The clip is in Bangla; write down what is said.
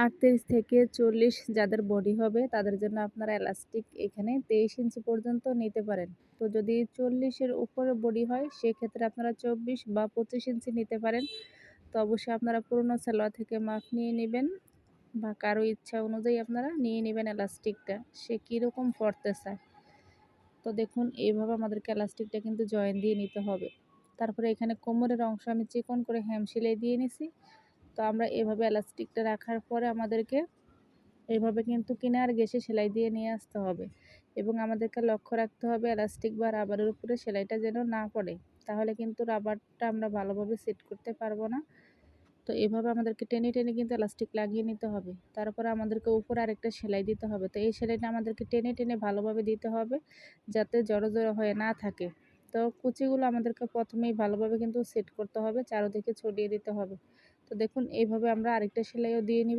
38 থেকে 40 যাদের বডি হবে তাদের জন্য আপনারা এলাস্টিক এখানে 23 ইঞ্চি পর্যন্ত নিতে পারেন। তো যদি 40 এর উপরে বডি হয় সেক্ষেত্রে আপনারা 24 বা 25 ইঞ্চি নিতে পারেন। তো অবশ্যই আপনারা পুরনো সালোয়ার থেকে মাপ নিয়ে নেবেন বা কারো ইচ্ছা অনুযায়ী আপনারা নিয়ে নেবেন এলাস্টিকটা, সে কীরকম পড়তে চায়। তো দেখুন এইভাবে আমাদেরকে এলাস্টিকটা কিন্তু জয়েন দিয়ে নিতে হবে। তারপরে এখানে কোমরের অংশ আমি চিকন করে হেম সেলাই দিয়ে নিছি। তো আমরা এভাবে এলাস্টিকটা রাখার পরে আমাদেরকে এভাবে কিন্তু কিনার ঘেঁষে সেলাই দিয়ে নিয়ে আসতে হবে এবং আমাদেরকে লক্ষ্য রাখতে হবে এলাস্টিক বা রাবারের উপরে সেলাইটা যেন না পড়ে, তাহলে কিন্তু রাবারটা আমরা ভালোভাবে সেট করতে পারবো না। তো এভাবে আমাদেরকে টেনে টেনে কিন্তু এলাস্টিক লাগিয়ে নিতে হবে। তারপরে আমাদেরকে উপরে আরেকটা সেলাই দিতে হবে। তো এই সেলাইটা আমাদেরকে টেনে টেনে ভালোভাবে দিতে হবে যাতে জড়ো জড়ো হয়ে না থাকে। তো কুচিগুলো আমাদেরকে প্রথমেই ভালোভাবে কিন্তু সেট করতে হবে, চারদিকে ছড়িয়ে দিতে হবে। তো দেখুন এইভাবে আমরা আরেকটা সেলাইও দিয়ে নিব।